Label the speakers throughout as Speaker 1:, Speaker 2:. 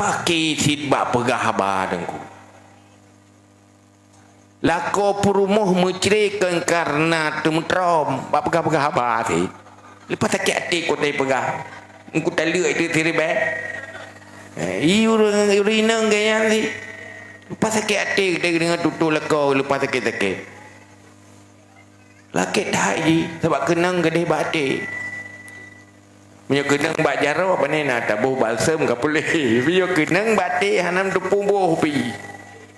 Speaker 1: pakai sidbak pegah habar dengku. Lako perumuh mencerikan karena temetrom bak pegah-pegah habar si. Lepas sakit hati kau tak pegah. Engkau tak lihat itu teribet. Urinang kaya si. Lepas sakit hati kita dengan tutul lako lepas sakit-sakit. Lakit dah je sebab kenang kedai batik. Punya kenang bak jarau apa ni nak tabuh balsam ke boleh. Punya kenang batik hanam tepung boh pi.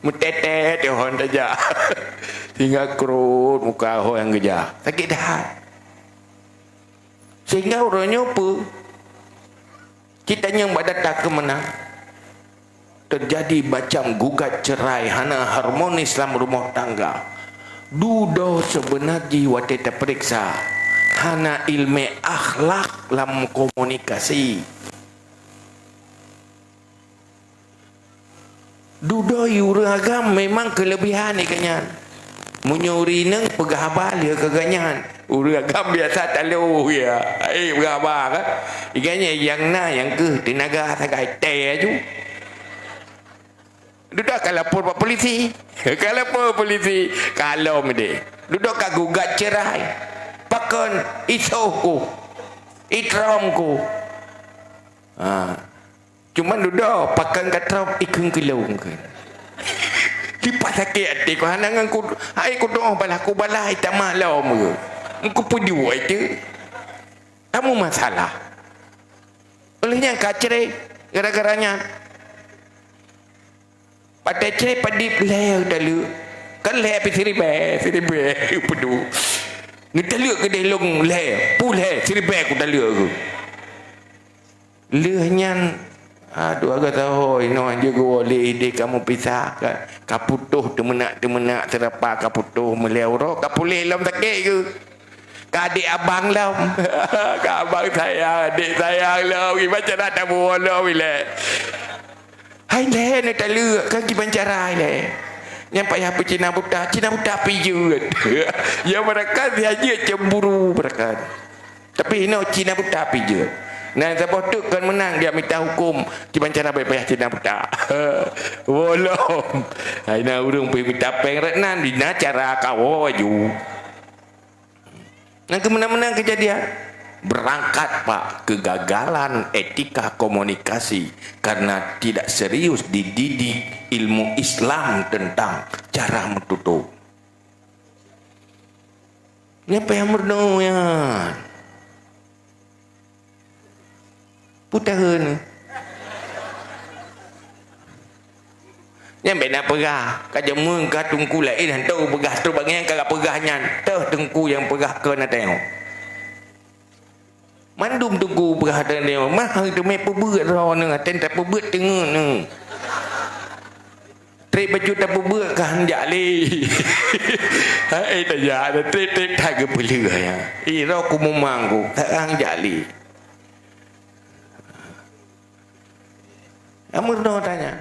Speaker 1: Metetet dia orang saja. Tinggal kerut muka orang yang gejah. Sakit dah. Sehingga orangnya apa? Kita yang datang ke mana? Terjadi macam gugat cerai hana harmonis dalam rumah tangga. Dudo sebenarnya waktu terperiksa hana ilmu akhlak dalam komunikasi. Dudo yuragam memang kelebihan ikannya. Menyuri neng pegahaba dia keganyan. Uragam biasa talu ya. Pegahaba kan. Ikannya yang na yang ke tenaga sagai teh aja. Duduk kalau lapor polisi. Kalau lapor polisi. Kalau mede. Duduk kat gugat cerai. Pakan isoku. Itramku. Cuma duduk pakan katram ikeng kelung kan. Lipat sakit hati ku. Hanangan ku. Hai ku doa balah ku balah. Tak malam ke. Aku pergi buat je. Kamu masalah. Olehnya kat cerai. Gara-garanya. Pada cerai padip leh dalu. Kan leh api siribe pedu. Ni dalu ke delong leh. Pu leh siribe ku dalu aku. Lehnya aduh agak tahu ino anje go le ide kamu pisah ka putuh temenak terapa ka putuh meleuro ka pulih lam sakit ke. Ka adik abang lam. Ka abang saya, adik saya lam. Macam nak tak boleh bila. Hai leh nak tak lek kan kiban cara leh. Nyampai apa Cina buta piju. Ya mereka dia aja cemburu mereka. Tapi ini Cina buta piju. Nah sebab tu kan menang dia minta hukum kiban cara baik-baik Cina buta. Bolong. Hai na urang pergi minta peng retnan di cara kau aju. Nah kemenang-menang kejadian. Berangkat Pak kegagalan etika komunikasi karena tidak serius dididik ilmu Islam tentang cara menutup. Ini apa yang berdoa? Putahan. Yang benar pegah. Kajamun ka tungku lain hantu pegah tu bagian kagak pegahnya. Teh tengku yang pegah ke na tengok. Mandum tunggu perhatian dia. Mahal tu main perbuat raw ni. Aten tak perbuat tengok ni. Trip baju tak perbuat ke hanjak li. Tak ada. Trip tak ke pelih ya. Raw ku memang ku. Tak hanjak li. Amur no tanya.